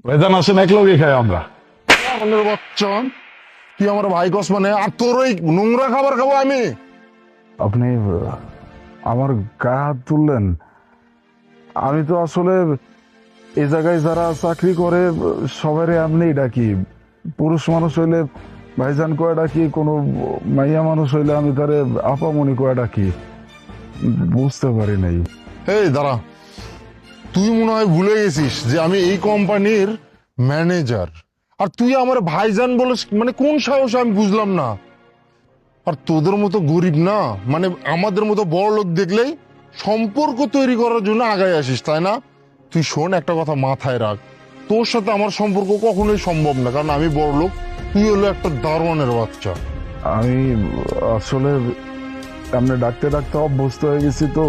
ভাইজান আসেন এক লগে খাই আমরা। আমাদের বাচ্চা তুই আমার ভাই কস মানে, আর তোর ওই নোংরা খাবার খাবো আমি? আপনি আমার গায়ে হাত তুললেন। আমি তো আসলে এই জায়গায় যারা চাকরি করে সবারই এমনি ডাকি। পুরুষ মানুষ হইলে ভাইজান কয়ে ডাকি, কোনো মাইয়া মানুষ হইলে আমি তারে আপামনি কয়ে ডাকি। বুঝতে পারি নাই। এই দাঁড়া, তুই মনে হয় ভুলে গেছিস যে আমি এই কোম্পানির ম্যানেজার, আর তুই আমার ভাইজান বলে মানে কোন সাহস আমি বুঝলাম না। আর তোদের মতো গরিব না, মানে আমাদের মতো বড় লোক দেখলেই সম্পর্ক তৈরি করার জন্য আগায় আসিস, তাই না? তুই শোন, একটা কথা মাথায় রাখ, তোর সাথে আমার সম্পর্ক কখনোই সম্ভব না, কারণ আমি বড় লোক, তুই হলো একটা দারোয়ানের বাচ্চা। আমি আসলে এমনি ডাকতে ডাকতে অভ্যস্ত হয়ে গেছি, তো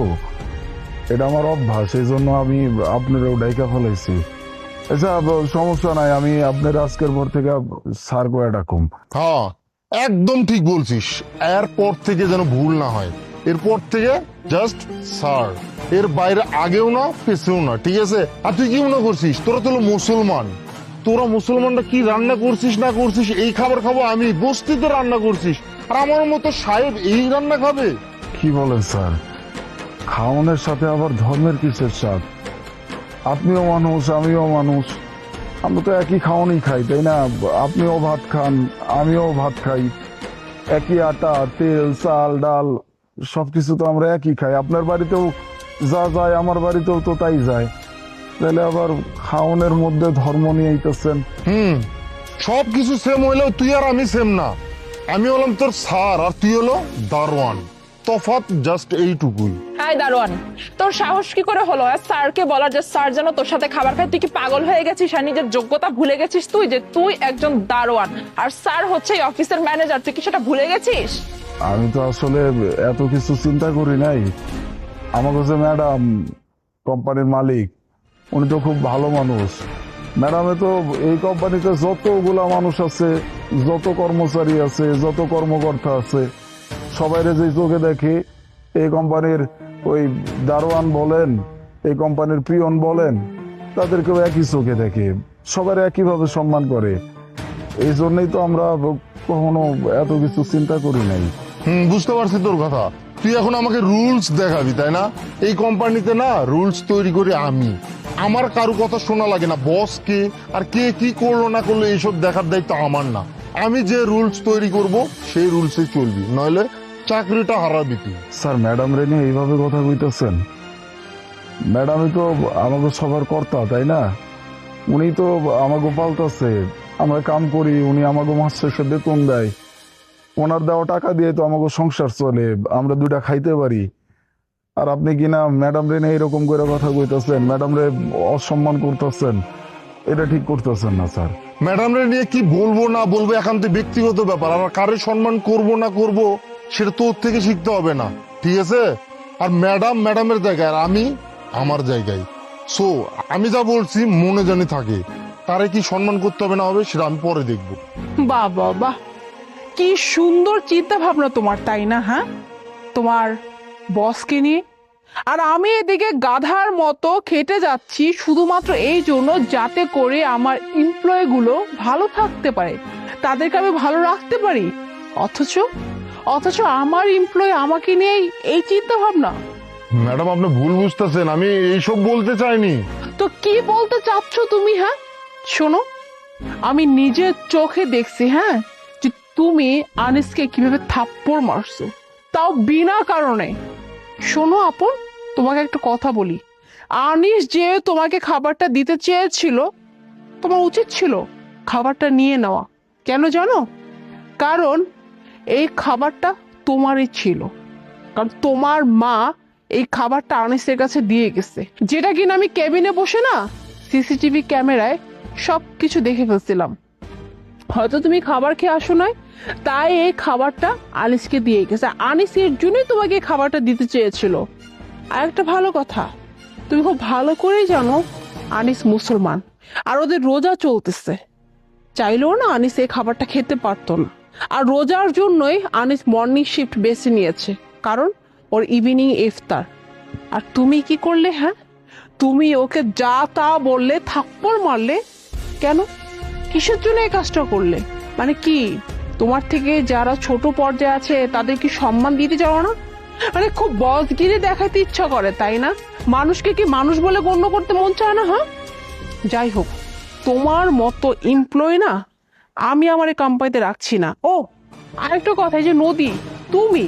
এটা আমার অভ্যাস, এই জন্য আমি আপনারও ডাইকা ফেলাইছি। আচ্ছা, সমস্যা নাই, আমি আপনার আজকের পর থেকে স্যার কয়ে ডাকুম। হ্যাঁ, একদম ঠিক বলছিস। এরপর থেকে যেন ভুল না হয়, এরপর থেকে জাস্ট স্যার, এর বাইরে আগেও না পেছেও না, ঠিক আছে? আর তুই কি মনে করছিস তোরা তো হলো মুসলমান, তোরা মুসলমানরা কি রান্না করছিস না করছিস এই খাবার খাবো আমি? বস্তিতে রান্না করছিস, আর আমার মতো সাহেব এই রান্না খাবে? কি বলেন স্যার? খাওয়ানোর সাথে আবার ধর্মের কিসের সাথ? আপনিও মানুষ, আমিও মানুষ, আমরা তো একই খাওয়ানি খাই, তাই না? আপনিও ভাত খান, আমিও ভাত খাই, একই আটা, তেল, চাল, ডাল সবকিছু তো আমরা একই খাই। আপনার বাড়িতেও যা যায় আমার বাড়িতেও তো তাই যায়, তাহলে আবার খাওয়ানোর মধ্যে ধর্ম নিয়ে আইতেছেন। সবকিছু সেম হইলেও তুই আর আমি সেম না। আমি হলাম তোর স্যার আর তুই হলো দারোয়ান, তফাৎ জাস্ট এইটুকুই। হাই দারোয়ান, তোর সাহস কি করে হলো স্যারকে বলার যে স্যার যেন তোর সাথে খাবার খায়? তুই কি পাগল হয়ে গেছিস আর নিজের যোগ্যতা ভুলে গেছিস? তুই যে তুই একজন দারোয়ান আর স্যার হচ্ছে এই অফিসের ম্যানেজার, তুই কি সেটা ভুলে গেছিস? আমি তো আসলে এত কিছু চিন্তা করি নাই। আমার কাছে ম্যাডাম কোম্পানির মালিক, উনি তো খুব ভালো মানুষ। ম্যাডামে তো এই কোম্পানিতে যতগুলা মানুষ আছে, যত কর্মচারী আছে, যত কর্মকর্তা আছে, সবাইরে যে চোখে দেখে, এই কোম্পানির ওই দারোয়ান বলেন, এই কোম্পানির পিয়ন বলেন, তাদেরকেও একই চোখে দেখে, সবার একইভাবে সম্মান করে। এই জন্যই তো আমরা কখনো এত কিছু চিন্তা করি নাই। বুঝতে পারছি তোর কথা। তুই এখন আমাকে রুলস দেখাবি, তাই না? এই কোম্পানিতে না রুলস তৈরি করি আমি, আমার কারো কথা শোনা লাগে না। বস কে আর কে কি করলো না করলো এইসব দেখার দায়িত্ব আমার না। আমি যে রুলস তৈরি করব সেই রুলসে চলবি, নইলে চাকরিটা হারাবি তুই। স্যার, ম্যাডাম রে নিয়ে এইভাবে কথা কইতেছেন? ম্যাডামই তো আমাকে সবার কর্তা, তাই না? উনি তো আমাকে পাল্টাছে, আমরা কাম করি, উনি আমাকে মাস শেষে বেতন দেয়, ওনার দেওয়া টাকা দিয়ে তো আমাকে সংসার চলে, আমরা দুইটা খাইতে পারি। আর আপনি কিনা ম্যাডাম রে নিয়ে এরকম করে কথা কইতেছেন, ম্যাডাম রে অসম্মান করতেছেন, এটা ঠিক করতেছেন না স্যার। ম্যাডামরা নিয়ে কি বলবো না বলবো একান্ত ব্যক্তিগত ব্যাপার, আমার কারে সম্মান করব না করব সেটা তোর থেকে শিখতে হবে না, ঠিক আছে? আর ম্যাডাম ম্যাডামের জায়গায়, আর আমি আমার জায়গায়। সো আমি যা বলছি মনে জানি থাকে, কারে কি সম্মান করতে হবে না হবে সেটা আমি পরে দেখবো। বাহ বাহ বাহ, কি সুন্দর চিন্তা ভাবনা তোমার, তাই না? হ্যাঁ, তোমার বসকে নিয়ে। আর আমি এদিকে গাধার মতো খেটে যাচ্ছি শুধুমাত্র এই জন্য যাতে করে আমার এমপ্লয়ি গুলো ভালো থাকতে পারে, তাদেরকে আমি ভালো রাখতে পারি। অথচ অথচ আমার এমপ্লয়ি আমাকে নিয়ে এই চিন্তা ভাবনা। ম্যাডাম, আপনি ভুল বুঝতেছেন, আমি এইসব বলতে চাইনি। তো কি বলতে চাচ্ছ তুমি? হ্যাঁ শোনো, আমি নিজের চোখে দেখছি, হ্যাঁ, যে তুমি আনিসকে কিভাবে থাপ্পড় মারছো, তাও বিনা কারণে। শোনো আপন, তোমাকে একটা কথা বলি, আনিস যে তোমাকে খাবারটা দিতে চেয়েছিল, তোমার উচিত ছিল খাবারটা নিয়ে নেওয়া। কেন জানো? কারণ এই খাবারটা তোমারই ছিল, কারণ তোমার মা এই খাবারটা আনিসের কাছে দিয়ে গেছে, যেটা কিনা আমি কেবিনে বসে না সিসিটিভি ক্যামেরায় সবকিছু দেখে ফেলছিলাম। হয়তো তুমি খাবার খেয়ে আসো নাই, তাই এই খাবারটা আনিসকে দিয়ে গেছে। আনিস এর জন্যই তোমাকে এই খাবারটা দিতে চেয়েছিল। আর একটা ভালো কথা, তুমি খুব ভালো করেই জানো আনিস মুসলমান, আর ওদের রোজা চলতেছে। চাইলেও না আনিস এই খাবারটা খেতে পারতো না, আর রোজার জন্যই আনিস মর্নিং শিফট বেছে নিয়েছে, কারণ ওর ইভিনিং ইফতার। আর তুমি কি করলে? হ্যাঁ, তুমি ওকে যা তা বললে, থাপ্পড় মারলে, কেন, কিসের জন্য এই কাজটা করলে? মানে কি, তোমার থেকে যারা ছোট পর্যায়ে আছে তাদের কি সম্মান দিতে চাও না? মানে খুব বসগিরি দেখাতে ইচ্ছা করে, তাই না? মানুষকে কি মানুষ বলে গণ্য করতে মন চায় না? হ্যাঁ, যাই হোক, তোমার মতো এমপ্লয় না আমি আমার এই কোম্পানিতে রাখছি না। ও আরেকটা কথা, এই যে নদী, তুমি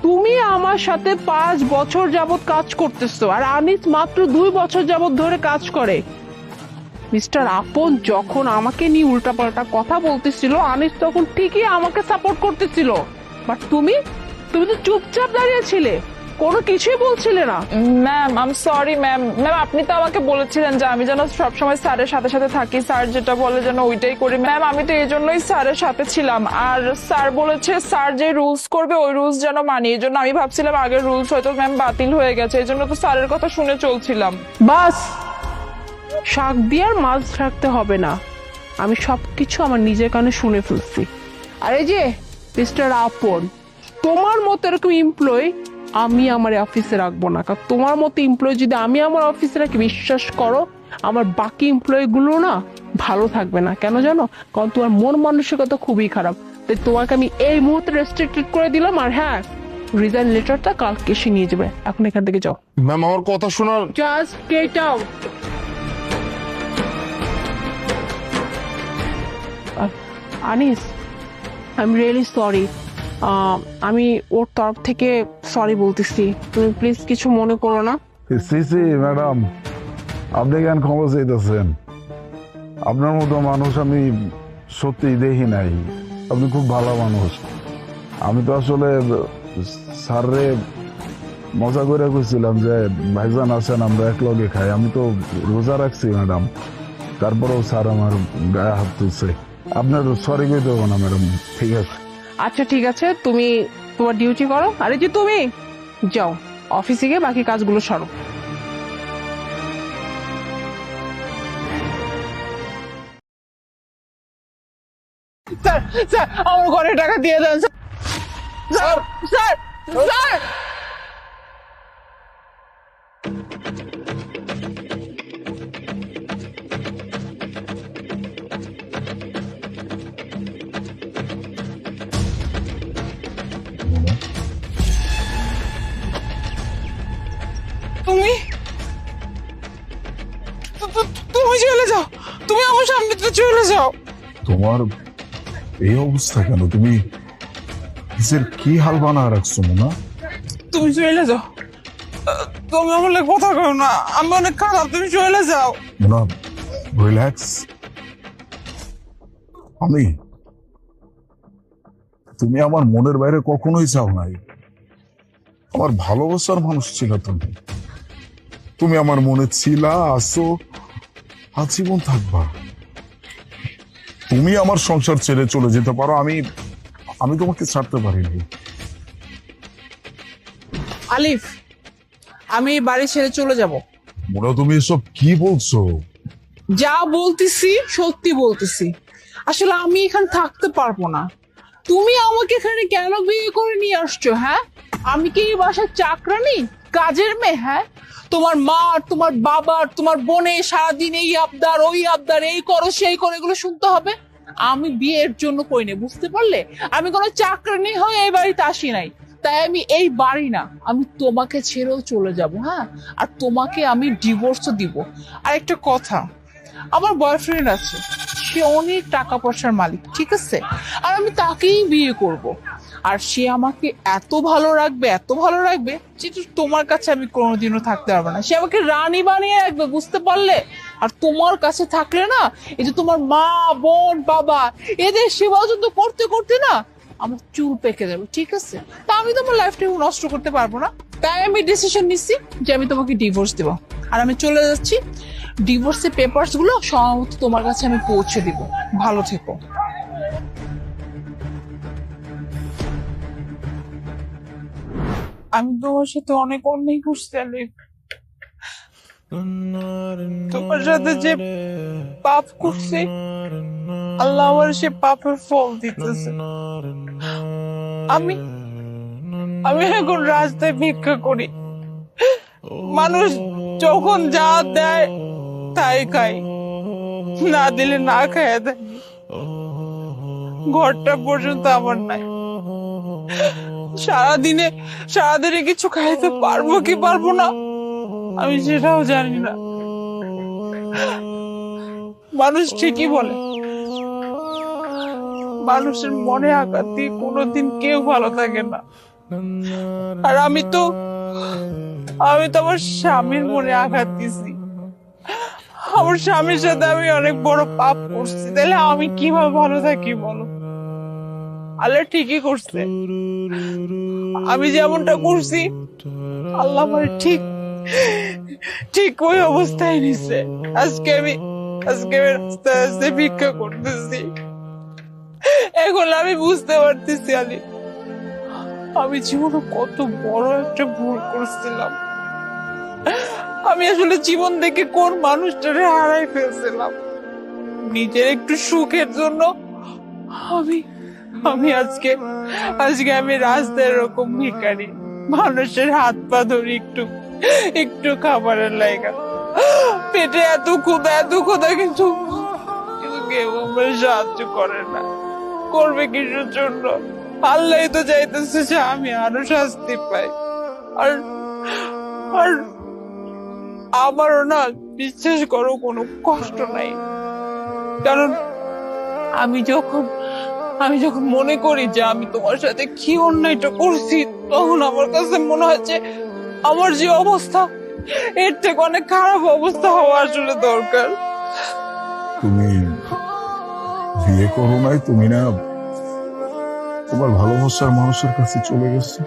তুমি আমার সাথে 5 বছর যাবত কাজ করতেছো, আর আনিস মাত্র 2 বছর যাবত ধরে কাজ করে। মিস্টার আপন যখন আমাকে নিয়ে উল্টাপাল্টা কথা বলতেছিল, আনিস তখন ঠিকই আমাকে সাপোর্ট করতেছিল। বাট তুমি তুমি তো চুপচাপ দাঁড়িয়েছিলে, কোনো কিছুই বলছিলে না। Ma'am I am sorry ma'am. Ma'am আপনি তো আমাকে বলেছিলেন যে আমি যেন সবসময় স্যারের সাথে সাথে থাকি, স্যার যেটা বলে যেন ওইটাই করি। ম্যাম আমি তো এই জন্যই স্যারের সাথে ছিলাম, আর স্যার বলেছে স্যার যে রুলস করবে ওই রুলস যেন মানি। এই জন্য আমি ভাবছিলাম আগের রুলস হয়তো ম্যাম বাতিল হয়ে গেছে, এই জন্য তো স্যারের কথা শুনে চলছিলাম। বাস, শাক দিয়ে আর মাছ রাখতে হবে না, আমি সবকিছু আমার নিজের কানে শুনে ফেলছি। আর এই যে মিস্টার আপন, তোমার মতো এরকম এমপ্লয় আমি আমার অফিসে রাখবো না, কারণ তোমার মতো এমপ্লয় যদি আমি আমার অফিসে রাখি, বিশ্বাস করো আমার বাকি এমপ্লয় গুলো না ভালো থাকবে না। কেন জানো? কারণ তোমার মন মানসিকতা খুবই খারাপ। তাই তোমাকে আমি এই মুহূর্তে রেস্ট্রিক্টেড করে দিলাম। আর হ্যাঁ, রিজাইন লেটারটা কালকে এসে নিয়ে যাবে। এখন এখান থেকে যাও, ম্যাম আমার কথা শোনার। Just get out. Anis, I am really sorry. আমি ওর তরফ থেকে সরি বলতেছি, তুমি প্লিজ কিছু মনে করো না। সিসি ম্যাডাম, আপনি কেন ক্ষমা চাইতেছেন? আপনার মতো মানুষ আমি সত্যিই দেখি নাই। আপনি খুব ভালো মানুষ। আমি তো আসলে স্যাররে মজা করে কইছিলাম যে ভাইজান আছেন, আমরা এক লগে খাই। আমি তো রোজা রাখছি ম্যাডাম, তারপরেও স্যার আমার গায়ে হাত তুলছে। আপনার সরি কই দেবো না ম্যাডাম, ঠিক আছে? আচ্ছা ঠিক আছে, তুমি তোমার ডিউটি করো। আরে যে তুমি যাও অফিসে গিয়ে বাকি কাজগুলো সারো। স্যার, স্যার আমার ঘরে টাকা দিয়ে দেন স্যার। স্যার, স্যার, তুমি তুমি চলে যাও, তুমি আমার সামনে থেকে চলে যাও। তোমার এই অবস্থা কেন? তুমি নিজের কি হাল বানা রাখছো না? তুমি চলে যাও, তুমি আমার লাগে কথা কও না, আমি অনেক খারাপ, তুমি চলে যাও। না, রিল্যাক্স। তুমি আমার মনের বাইরে কখনোই চাও নাই। আমার ভালোবাসার মানুষ ছিল তুমি। তুমি আমার মনে ছিলা, আসো, আজীবন থাকবা। তুমি আমার সংসার ছেড়ে চলে যেতে পারো, আমি তোমাকে ছাড়তে পারিনি। আলিফ, আমি বাড়ি ছেড়ে চলে যাব। মোরা, তুমি এসব কি বলছো? যা বলতেছি সত্যি বলতেছি। আসলে আমি এখানে থাকতে পারবো না। তুমি আমাকে এখানে কেন বিয়ে করে নিয়ে আসছো? হ্যাঁ, আমি কি এই বাসার চাকরানি, কাজের মেয়ে? হ্যাঁ, তোমার মা আর তোমার বাবা আর তোমার বোনের সারাদিন এই আবদার ওই আবদার, এই করো সেই করো, এগুলো শুনতে হবে? আমি বিয়ের জন্য করিনি, বুঝতে পারলে? আমি কোনো চাকরানি হয়ে এই বাড়িতে আসি নাই। তাই আমি এই বাড়ি না, আমি তোমাকে ছেড়েও চলে যাব। হ্যাঁ, আর তোমাকে আমি ডিভোর্সও দিব। আর একটা কথা, আমার বয়ফ্রেন্ড আছে, সে অনেক টাকা পয়সার মালিক, ঠিক আছে? আর আমি তাকেই বিয়ে করব। আর সে আমাকে এত ভালো রাখবে, এত ভালো রাখবে, যেটা তোমার কাছে আমি কোনোদিনও থাকতে পারবো না। সে আমাকে রানী বানিয়ে রাখবে, বুঝতে পারলে? আর তোমার কাছে থাকলে না, এই যে তোমার মা বোন বাবা এদের সেবা যত্ন করতে করতে না আমার চুল পেকে যাবে, ঠিক আছে? তা আমি তোমার লাইফটা নষ্ট করতে পারবো না। তাই আমি ডিসিশন নিচ্ছি যে আমি তোমাকে ডিভোর্স দেবো। আর আমি চলে যাচ্ছি, ডিভোর্সের পেপারস গুলো সম্ভবত তোমার কাছে আমি পৌঁছে দিব। ভালো থেকো। আমি তোমার সাথে অনেক অন্যায় করছি আলিফ। তোমার সাথে যে পাপ করছি, আল্লাহ আমার সে পাপের ফল দিতেছে। আমি আমি এখন রাস্তায় ভিক্ষা করি, মানুষ যখন যা দেয় তাই খাই। না দিলে না খাইয়া দেয়, ঘরটা পর্যন্ত আমার নাই। সারাদিনে কিছু খাইতে পারবো কি পারবো না আমি সেটাও জানি না। মানুষ ঠিকই বলে, মানুষের মনে আঘাত দিয়ে কোনোদিন কেউ ভালো থাকে না। আর আমি তো আমার স্বামীর মনে আঘাত দিছি। আমার স্বামীর সাথে আমি অনেক বড় পাপ করছি, তাহলে আমি কিভাবে ভালো থাকি বলো? আল্লাহ ঠিকই করছে, আমি যেমনটা করছি আল্লাহ আমার ঠিক ঠিক ওই অবস্থায় নিছে। আজকে আমি রাস্তায় রাস্তায় ভিক্ষা করতেছি। এখন আমি বুঝতে পারতেছি আলী, আমি জীবনে কত বড় একটা ভুল করছিলাম। আমি আসলে জীবন থেকে কোন মানুষটারে হারাই ফেলছিলাম। নিজের একটু সুখের জন্য আমি আজকে আমি রাস্তায় এরকম ভিখারি, মানুষের হাত পা ধরি একটু খাবারের লাইগা। পেটে এত ক্ষুধা, কিন্তু কেউ আমার সাহায্য করে না। করবে কিছুর জন্য? আল্লাহ তো চাইতেছে যে আমি আরো শাস্তি পাই। আর আর আমারও না, বিশ্বাস করো, কোনো কষ্ট নাই। কারণ আমি যখন মনে করি যে আমি তোমার সাথে কি অন্যায়টা করছি, তখন আমার কাছে মনে হয় যে আমার যে অবস্থা, এর থেকে অনেক খারাপ অবস্থা হওয়া আসলে দরকার। তুমি বিয়ে করো নাই, তুমি না তোমার ভালোবাসার মানুষের কাছে চলে গেছো।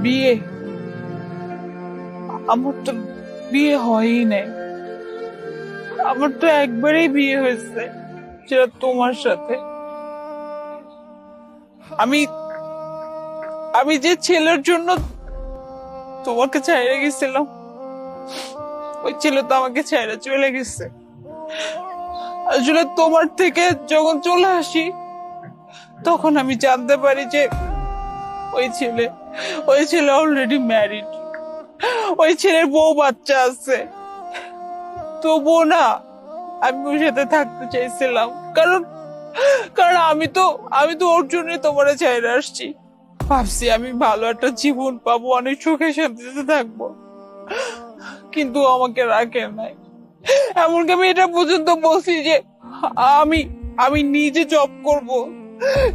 বিয়ে? আমার তো বিয়ে হয়ই নাই। আমার তো একবারেই বিয়ে হয়েছে, সেটা তোমার সাথে। আমি যে ছেলের জন্য তোমাকে ছেড়ে গেছিলাম, ওই ছেলে তো আমাকে ছেড়ে চলে গেছে। আসলে তোমার থেকে যখন চলে আসি, তখন আমি জানতে পারি যে ওই ছেলে অলরেডি ম্যারিড, ওই ছেলের বউ বাচ্চা আছে। তবুও না, আমি ওর সাথে থাকতে চাইছিলাম, কারণ আমি তো ওর জন্য তোমার ছেড়ে আসছি। ভাবছি আমি ভালো একটা জীবন পাবো, অনেক সুখে শান্তিতে থাকবো, কিন্তু আমাকে রাখে নাই। এমনকি আমি এটা পর্যন্ত বলছি যে আমি নিজে জব করব,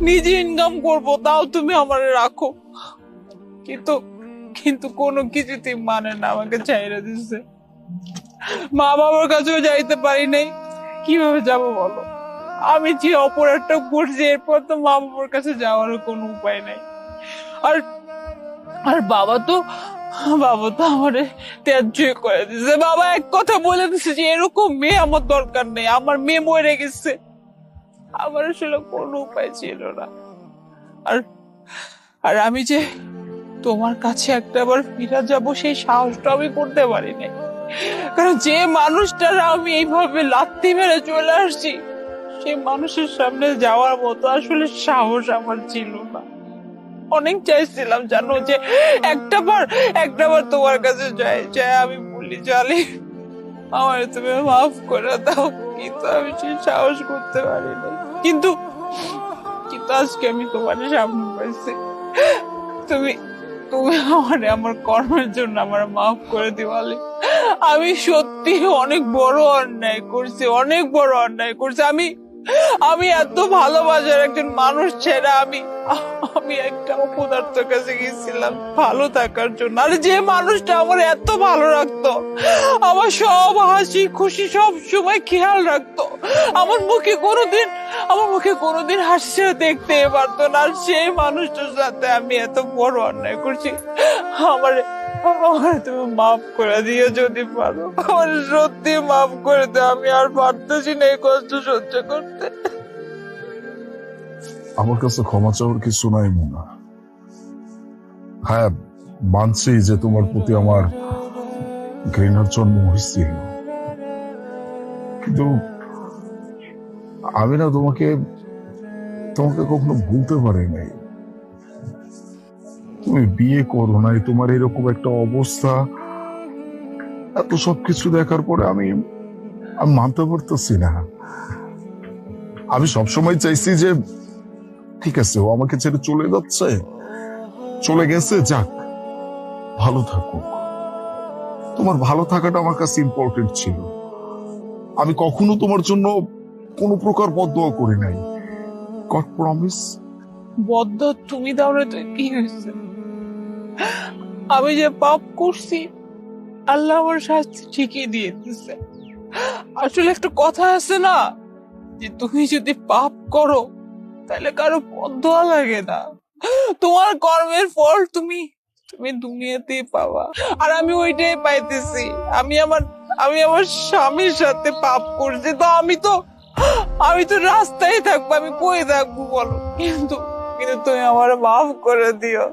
নিজে ইনকাম করব, তাও তুমি আমারে রাখো। কিন্তু কোনো কিছুতেই মানে না, আমাকে ছেড়ে দিচ্ছে। মা বাবার কাছেও যাইতে পারি নাই, কিভাবে যাব বলো? আমি যে অপরাধটা করছি, এরপর তো মা বাবার কাছে যাওয়ারও কোনো উপায় নাই। আর বাবা তো আমারে ত্যায্য করে দিছে। বাবা এক কথা বলে দিছে যে এরকম মেয়ে আমার দরকার নেই, আমার মেয়ে মরে গেছে। আমার আসলে কোনো উপায় ছিল না। আর আমি যে তোমার কাছে একটাবার ফিরে যাব, সেই সাহসটা আমি করতে পারি নাই। কারণ যে মানুষটার আমি এইভাবে লাথি মেরে চলে আসছি, সেই মানুষের সামনে যাওয়ার মতো আসলে সাহস আমার ছিল না। অনেক চাইছিলাম জানো, যে একটাবার তোমার কাছে যাই আমি বলি, জানি আমার তুমি মাফ করে দাও, কিন্তু আমি সেই সাহস করতে পারি না। কিন্তু আজকে আমি তোমার সামনে পাইছি, তুমি আমার কর্মের জন্য আমার মাফ করে দিওয়ালে। আমি সত্যি অনেক বড় অন্যায় করছি। আমি এত ভালোবাসার একজন মানুষ ছেড়ে আমি একটা অপদার্থের কাছে গেছিলাম ভালো থাকার জন্য। আর যে মানুষটা আমার এত ভালো রাখতো, আমার সব হাসি খুশি সব সময় খেয়াল রাখতো, আমার মুখে কোনোদিন হাসি দেখতে পারতো না, আর সেই মানুষটার সাথে আমি এত বড় অন্যায় করছি। আমার তুমি মাফ করে দিও যদি পারো, আমার সত্যি মাফ করে দাও। আমি আর পারতেছি না এই কষ্ট সহ্য করতে। আমার কাছে ক্ষমা চাওয়ার কিছু নাই মোনা। হ্যাঁ, মানছি যে তোমার প্রতি আমার ঘৃণার জন্ম হয়েছিল, কিন্তু আমি না তোমাকে কখনো ভুলতে পারি নাই। তুমি বিয়ে করো নাই, তোমার এরকম একটা অবস্থা, এত সবকিছু দেখার পরে আমি মানতে পারতেছি না। আমি সবসময় চাইছি যে ঠিক আছে, ও আমাকে ছেড়ে চলে যাচ্ছে, চলে গেছে, যাক, ভালো থাকুক। তোমার ভালো থাকাটা আমার কাছে ইম্পর্টেন্ট ছিল। আমি কখনো তোমার জন্য কোনো প্রকার বদদোয়া করি নাই। God promise. বদ্ধ তুমি তাহলে তো কি হয়েছে? আমি যে পাপ করছি আল্লাহ আমার শাস্তি ঠিকই দিয়ে দিচ্ছে। আসলে একটা কথা আছে না, যে তুমি যদি পাপ করো তাহলে কারো বদদোয়া লাগে না, তোমার কর্মের ফল তুমি তুমি দুনিয়াতেই পাবা। আর আমি ওইটাই পাইতেছি। আমি আমার স্বামীর সাথে পাপ করছি, তো আমি তো রাস্তায় থাকবো, আমি কই থাকবো বলো? কিন্তু কিন্তু তুমি আমার মাফ করে দিও,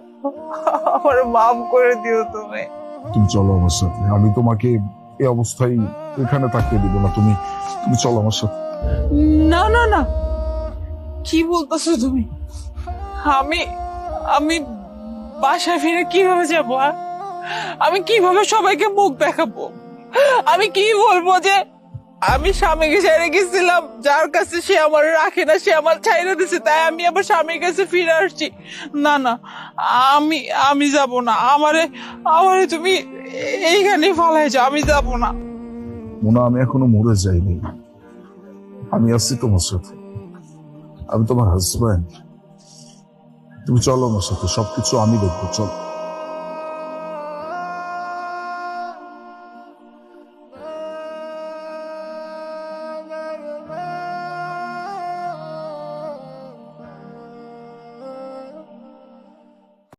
আমার মাফ করে দিও তুমি। তুমি চলো আমার সাথে, আমি তোমাকে এই অবস্থায় এখানে থাকতে দিব না। তুমি তুমি চলো আমার সাথে। না না না, কি বলতেছো তুমি? আমি আমি বাসায় ফিরে কিভাবে যাবো? আর আমি কিভাবে সবাইকে মুখ দেখাবো? আমি কি বলবো যে আমি স্বামীকে ছেড়ে গেছিলাম, যার কাছে সে আমার রাখে না, সে আমার ছাইড়া দিছে, তাই আমি আবার স্বামীর কাছে ফিরে আসছি? না না, আমি যাব না। আমারে আমারে তুমি এইখানে ফালাই যাও, আমি যাব না। মোনা, আমি এখনো মরে যাইনি, আমি আছি তোমার সাথে, আমি তোমার হাজব্যান্ড। তুমি চলো আমার সাথে, সবকিছু আমি দেখবো, চলো।